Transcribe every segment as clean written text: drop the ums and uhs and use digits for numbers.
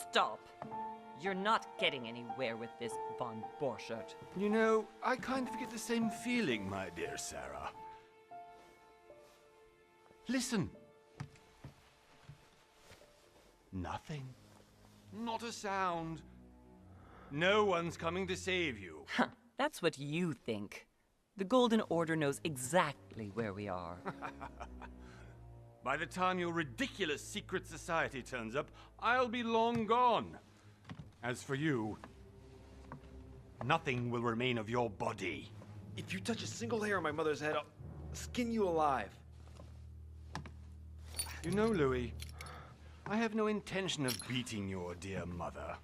Stop. You're not getting anywhere with this, von Borchert. You know, I kind of get the same feeling, my dear Sarah. Listen. Nothing. Not a sound. No one's coming to save you. Huh, that's what you think. The Golden Order knows exactly where we are. By the time your ridiculous secret society turns up, I'll be long gone. As for you, nothing will remain of your body. If you touch a single hair on my mother's head, I'll skin you alive. You know, Louis, I have no intention of beating your dear mother.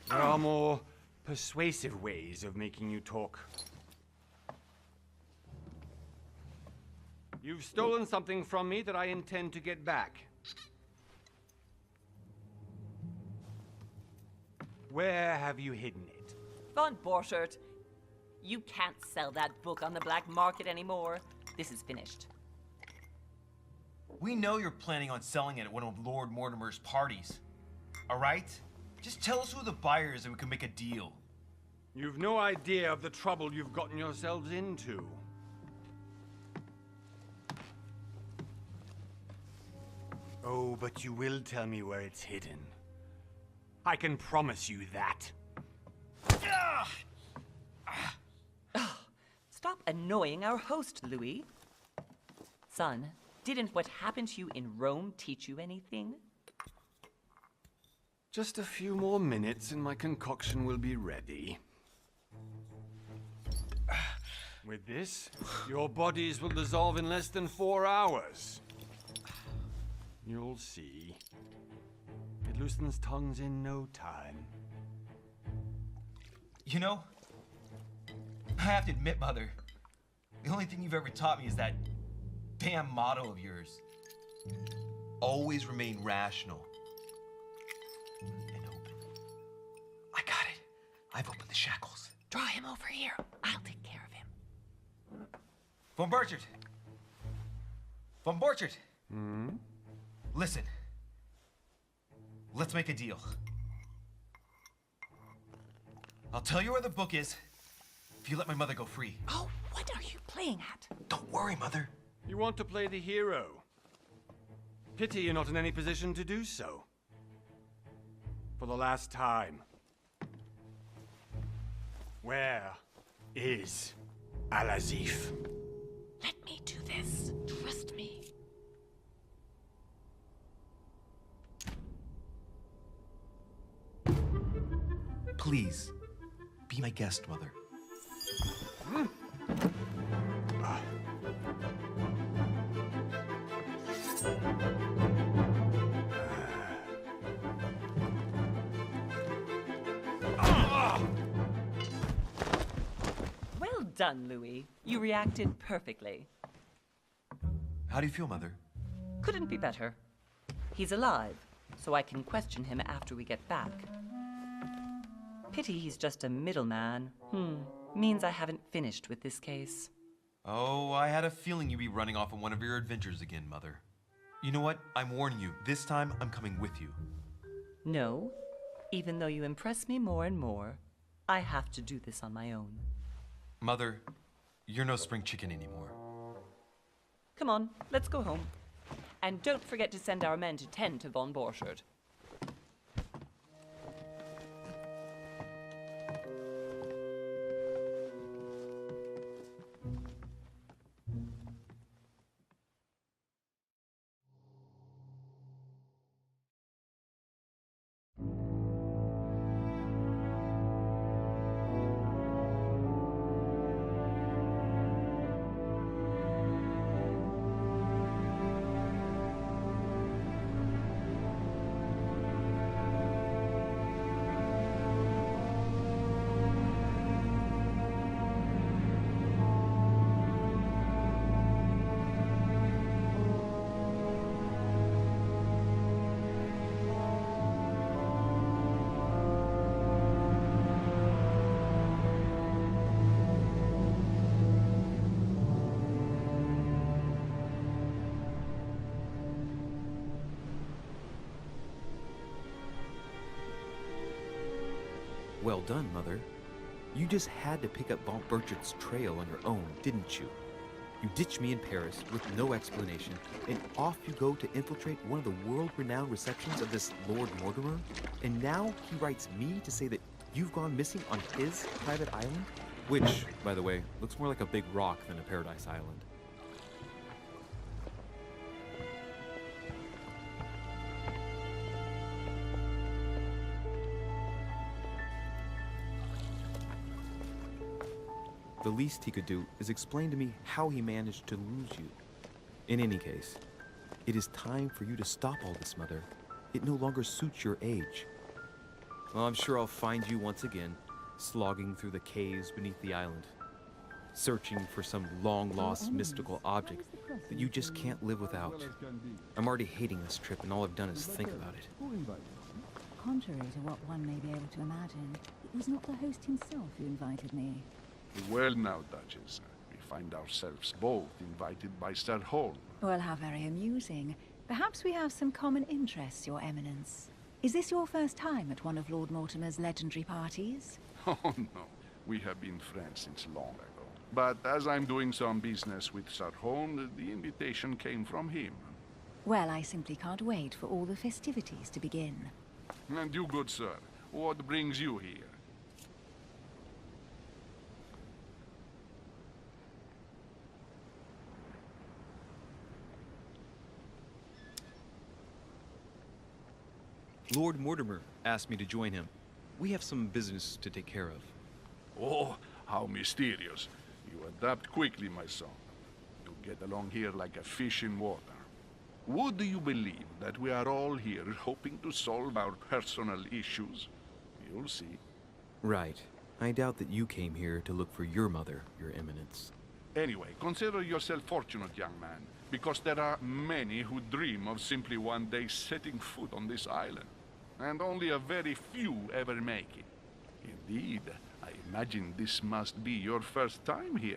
There are more persuasive ways of making you talk. You've stolen something from me that I intend to get back. Where have you hidden it? Von Borchert, you can't sell that book on the black market anymore. This is finished. We know you're planning on selling it at one of Lord Mortimer's parties. All right? Just tell us who the buyer is and we can make a deal. You've no idea of the trouble you've gotten yourselves into. Oh, but you will tell me where it's hidden. I can promise you that. Stop annoying our host, Louis. Son, didn't what happened to you in Rome teach you anything? Just a few more minutes and my concoction will be ready. With this, your bodies will dissolve in less than 4 hours. You'll see. It loosens tongues in no time. You know, I have to admit, Mother, the only thing you've ever taught me is that damn motto of yours. Always remain rational and open. I got it. I've opened the shackles. Draw him over here. I'll take care of him. Von Borchert. Von Borchert. Listen. Let's make a deal. I'll tell you where the book is if you let my mother go free. Oh, what are you playing at? Don't worry, Mother. You want to play the hero. Pity you're not in any position to do so. For the last time. Where is Al-Azif? Let me do this. Trust me. Please, be my guest, Mother. Well done, Louis. You reacted perfectly. How do you feel, Mother? Couldn't be better. He's alive, so I can question him after we get back. Pity he's just a middleman. Means I haven't finished with this case. Oh, I had a feeling you'd be running off on one of your adventures again, Mother. You know what? I'm warning you. This time, I'm coming with you. No. Even though you impress me more and more, I have to do this on my own. Mother, you're no spring chicken anymore. Come on, let's go home. And don't forget to send our men to tend to von Borchert. Well done, Mother. You just had to pick up Von Burchart's trail on your own, didn't you? You ditched me in Paris with no explanation, and off you go to infiltrate one of the world-renowned receptions of this Lord Mortimer? And now he writes me to say that you've gone missing on his private island? Which, by the way, looks more like a big rock than a paradise island. The least he could do is explain to me how he managed to lose you. In any case, it is time for you to stop all this, Mother. It no longer suits your age. Well, I'm sure I'll find you once again, slogging through the caves beneath the island, searching for some long-lost mystical object that you just can't live without. I'm already hating this trip, and all I've done is think about it. Contrary to what one may be able to imagine, it was not the host himself who invited me. Well now, Duchess, we find ourselves both invited by Sir Holm. Well, how very amusing. Perhaps we have some common interests, Your Eminence. Is this your first time at one of Lord Mortimer's legendary parties? Oh no, we have been friends since long ago. But as I'm doing some business with Sir Holm, the invitation came from him. Well, I simply can't wait for all the festivities to begin. And you, good sir, what brings you here? Lord Mortimer asked me to join him. We have some business to take care of. Oh, how mysterious. You adapt quickly, my son. You get along here like a fish in water. Would you believe that we are all here hoping to solve our personal issues? You'll see. Right. I doubt that you came here to look for your mother, Your Eminence. Anyway, consider yourself fortunate, young man, because there are many who dream of simply one day setting foot on this island. And only a very few ever make it. Indeed, I imagine this must be your first time here.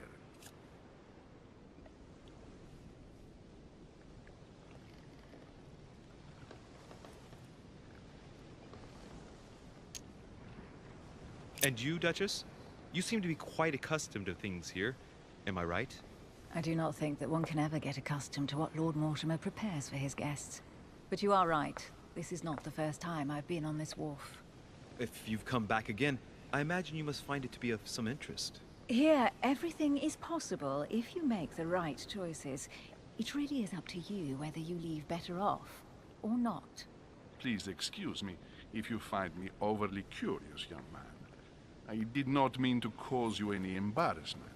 And you, Duchess? You seem to be quite accustomed to things here. Am I right? I do not think that one can ever get accustomed to what Lord Mortimer prepares for his guests. But you are right. This is not the first time I've been on this wharf. If you've come back again, I imagine you must find it to be of some interest. Here, everything is possible if you make the right choices. It really is up to you whether you leave better off or not. Please excuse me if you find me overly curious, young man. I did not mean to cause you any embarrassment.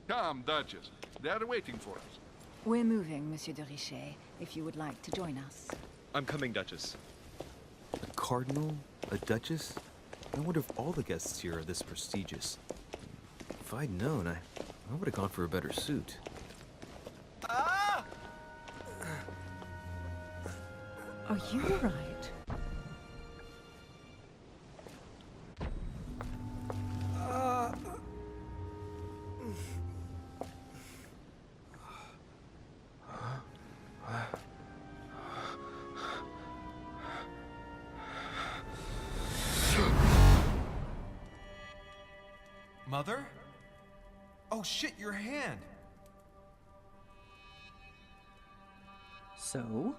Come, Duchess. They are waiting for us. We're moving, Monsieur de Richet, if you would like to join us. I'm coming, Duchess. A cardinal? A duchess? I wonder if all the guests here are this prestigious. If I'd known, I would have gone for a better suit. Ah! Are you all right? Mother? Oh shit, your hand! So?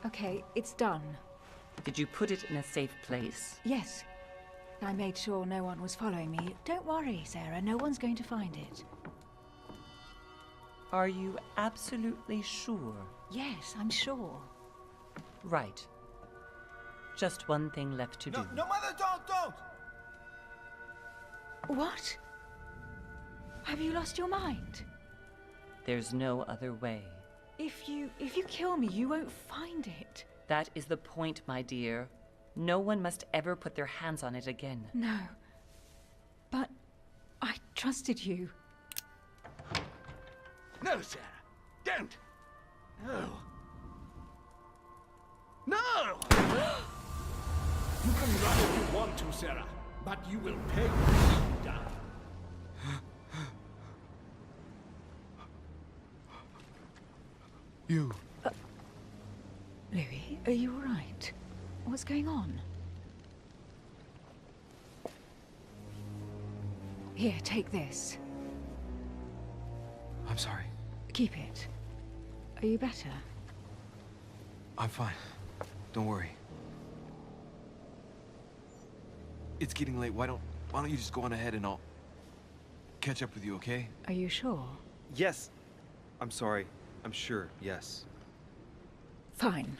Okay, it's done. Did you put it in a safe place? Yes. I made sure no one was following me. Don't worry, Sarah, no one's going to find it. Are you absolutely sure? Yes, I'm sure. Right. Just one thing left to do. No, Mother, don't! What? Have you lost your mind? There's no other way. If you kill me, you won't find it. That is the point, my dear. No one must ever put their hands on it again. No. But I trusted you. No, Sarah. Don't. No. No! You can run if you want to, Sarah, but you will pay when you die. You. Louis, are you all right? What's going on? Here, take this. I'm sorry. Keep it. Are you better? I'm fine. Don't worry. It's getting late. Why don't you just go on ahead and I'll catch up with you, okay? Are you sure? Yes. I'm sorry. I'm sure. Yes. Fine.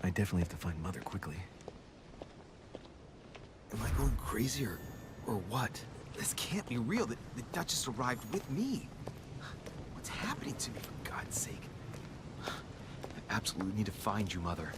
I definitely have to find Mother quickly. Am I going crazy or what? This can't be real. The Duchess arrived with me. What's happening to me, for God's sake? I absolutely need to find you, Mother.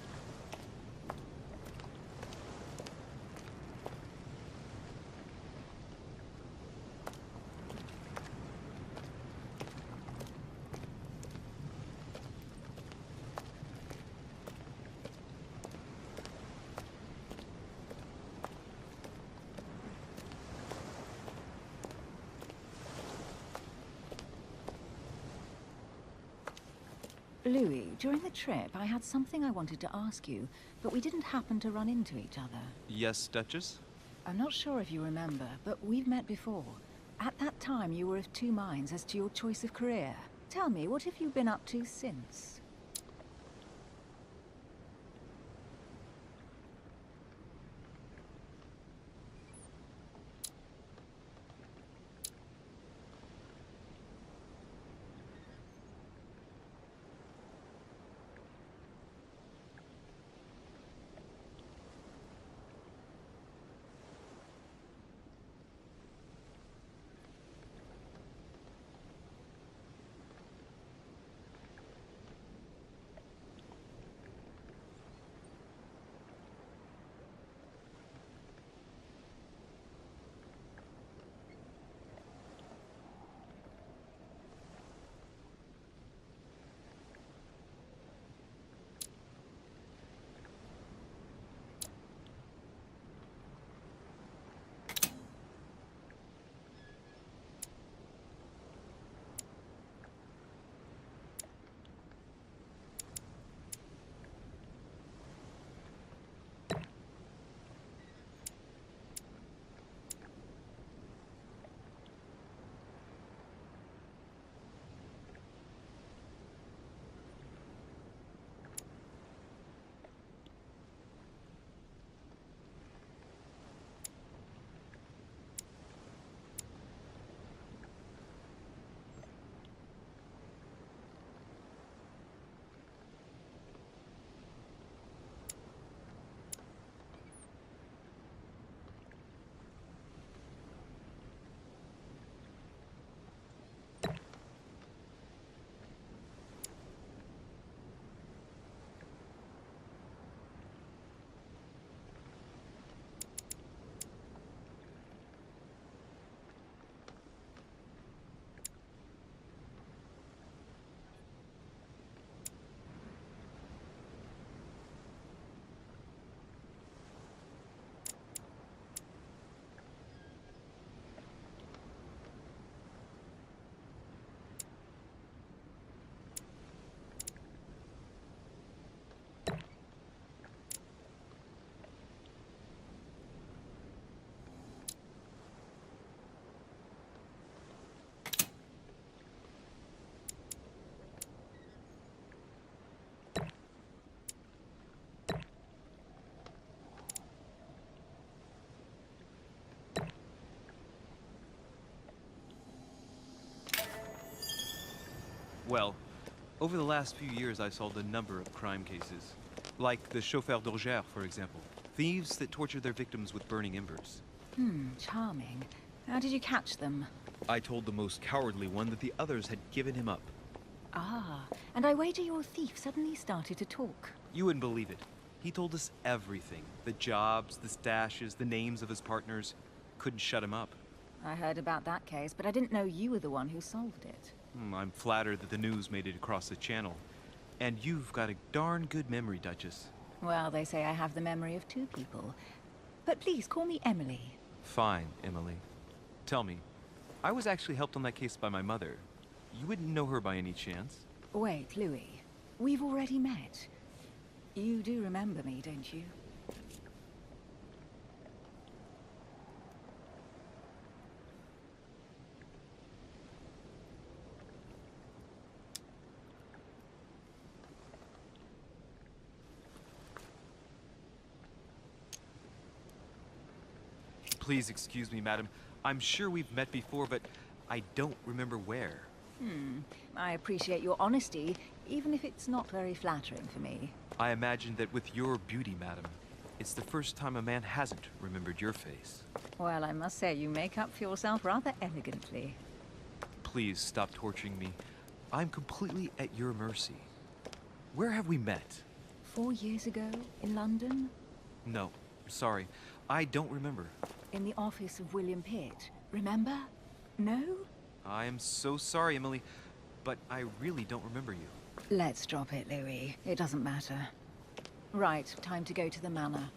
Louis, during the trip, I had something I wanted to ask you, but we didn't happen to run into each other. Yes, Duchess? I'm not sure if you remember, but we've met before. At that time, you were of two minds as to your choice of career. Tell me, what have you been up to since? Well, over the last few years, I've solved a number of crime cases. Like the chauffeur d'Orgère, for example. Thieves that torture their victims with burning embers. Charming. How did you catch them? I told the most cowardly one that the others had given him up. Ah, and I wager your thief suddenly started to talk. You wouldn't believe it. He told us everything. The jobs, the stashes, the names of his partners. Couldn't shut him up. I heard about that case, but I didn't know you were the one who solved it. I'm flattered that the news made it across the channel. And you've got a darn good memory, Duchess. Well, they say I have the memory of two people. But please, call me Emily. Fine, Emily. Tell me, I was actually helped on that case by my mother. You wouldn't know her by any chance? Wait, Louis. We've already met. You do remember me, don't you? Please excuse me, madam. I'm sure we've met before, but I don't remember where. I appreciate your honesty, even if it's not very flattering for me. I imagine that with your beauty, madam, it's the first time a man hasn't remembered your face. Well, I must say you make up for yourself rather elegantly. Please stop torturing me. I'm completely at your mercy. Where have we met? 4 years ago, in London? No, sorry. I don't remember. In the office of William Pitt, remember? No? I am so sorry, Emily, but I really don't remember you. Let's drop it, Louis. It doesn't matter. Right, time to go to the manor.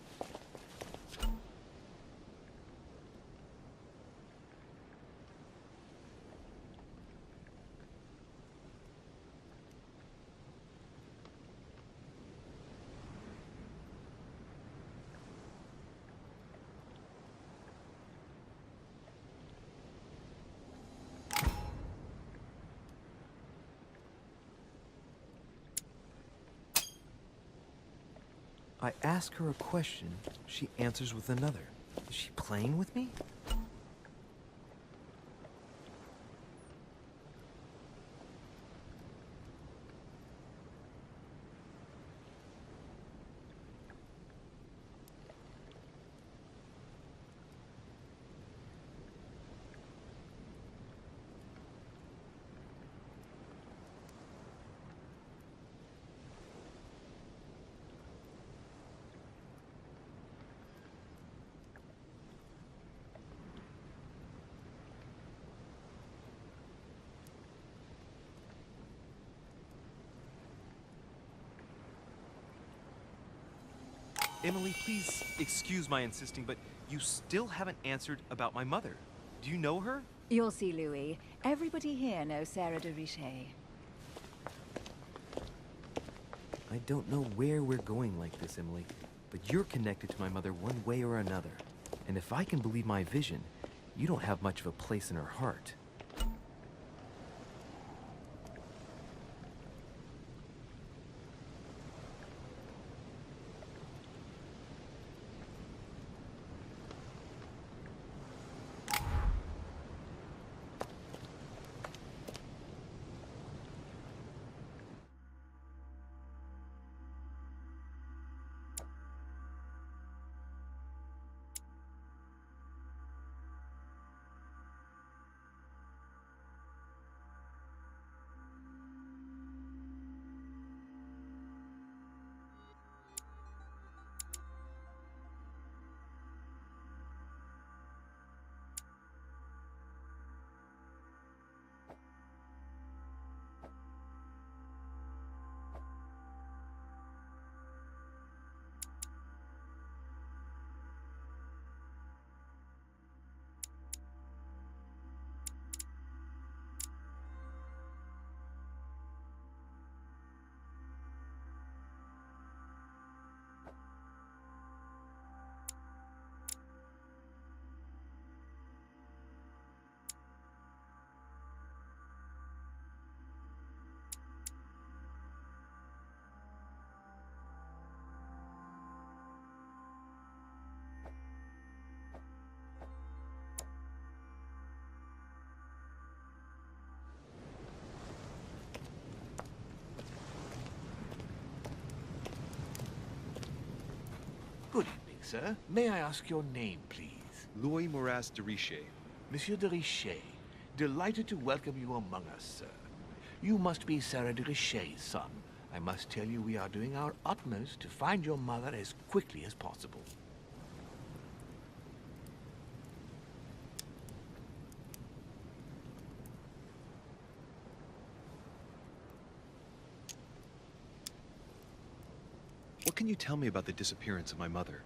I ask her a question, she answers with another. Is she playing with me? Emily, please excuse my insisting, but you still haven't answered about my mother. Do you know her? You'll see, Louis. Everybody here knows Sarah de Richet. I don't know where we're going like this, Emily, but you're connected to my mother one way or another. And if I can believe my vision, you don't have much of a place in her heart. Good evening, sir. May I ask your name, please? Louis Moras de Richet. Monsieur de Richet. Delighted to welcome you among us, sir. You must be Sarah de Richet's son. I must tell you we are doing our utmost to find your mother as quickly as possible. What can you tell me about the disappearance of my mother?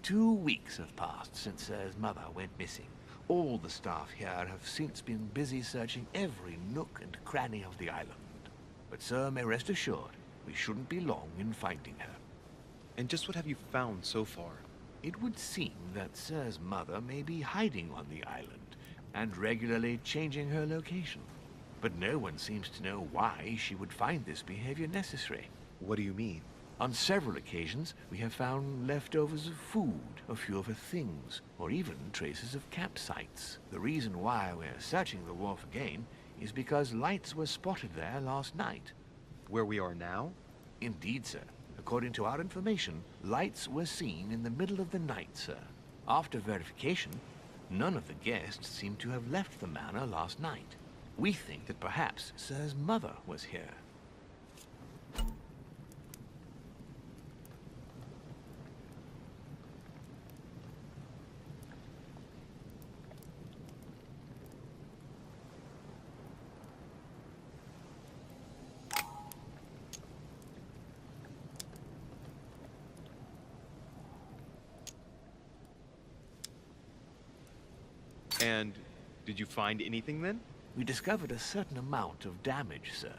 2 weeks have passed since Sir's mother went missing. All the staff here have since been busy searching every nook and cranny of the island. But Sir may rest assured, We shouldn't be long in finding her. And just what have you found so far? It would seem that Sir's mother may be hiding on the island and regularly changing her location. But no one seems to know why she would find this behavior necessary. What do you mean? On several occasions, we have found leftovers of food, a few of her things, or even traces of campsites. The reason why we're searching the wharf again is because lights were spotted there last night. Where we are now? Indeed, sir. According to our information, lights were seen in the middle of the night, sir. After verification, none of the guests seem to have left the manor last night. We think that perhaps Sir's mother was here. And did you find anything then? We discovered a certain amount of damage, sir,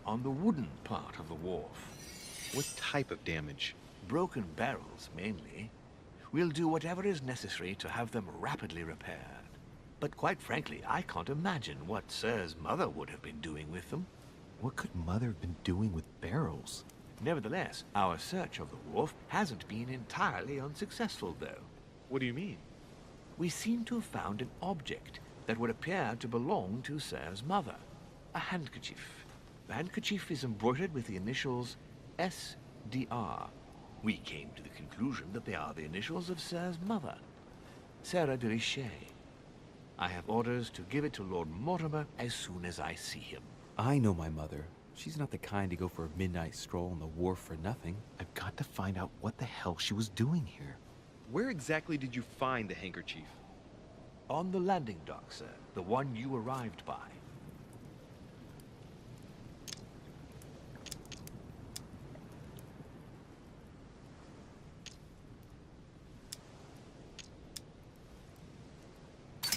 on the wooden part of the wharf. What type of damage? Broken barrels, mainly. We'll do whatever is necessary to have them rapidly repaired. But quite frankly, I can't imagine what Sir's mother would have been doing with them. What could Mother have been doing with barrels? Nevertheless, our search of the wharf hasn't been entirely unsuccessful, though. What do you mean? We seem to have found an object that would appear to belong to Sir's mother. A handkerchief. The handkerchief is embroidered with the initials SDR. We came to the conclusion that they are the initials of Sir's mother, Sarah de Richet. I have orders to give it to Lord Mortimer as soon as I see him. I know my mother. She's not the kind to go for a midnight stroll on the wharf for nothing. I've got to find out what the hell she was doing here. Where exactly did you find the handkerchief? On the landing dock, sir. The one you arrived by.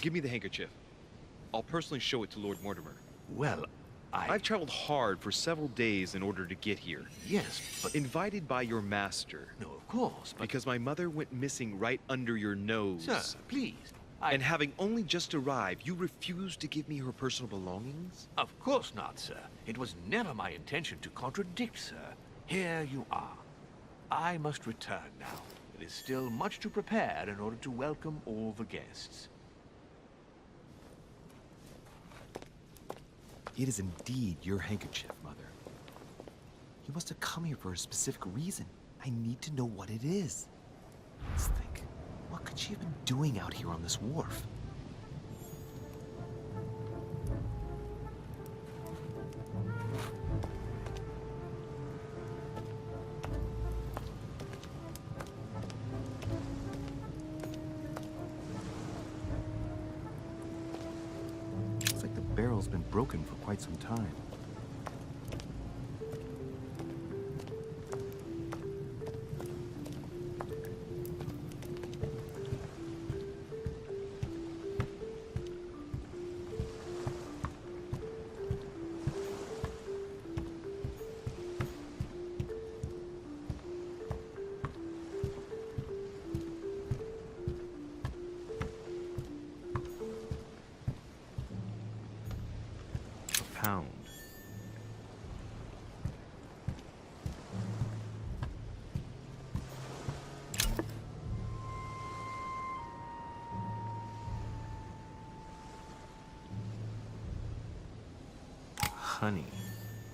Give me the handkerchief. I'll personally show it to Lord Mortimer. Well, I've traveled hard for several days in order to get here. Yes, but... Invited by your master. No, of course, but... Because my mother went missing right under your nose. Sir, please. And having only just arrived, you refused to give me her personal belongings? Of course not, sir. It was never my intention to contradict, sir. Here you are. I must return now. It is still much to prepare in order to welcome all the guests. It is indeed your handkerchief, Mother. You must have come here for a specific reason. I need to know what it is. Let's think. What could she have been doing out here on this wharf? Looks like the barrel's been broken for quite some time. Pound. Honey,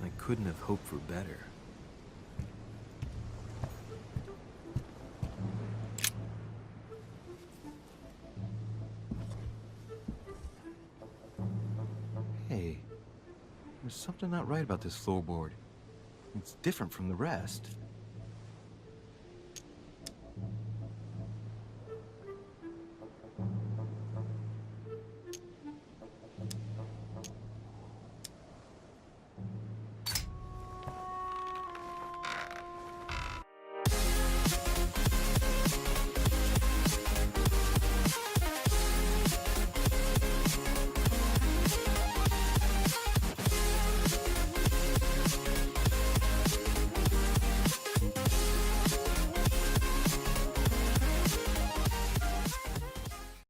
I couldn't have hoped for better. Hey. There's something not right about this floorboard. It's different from the rest.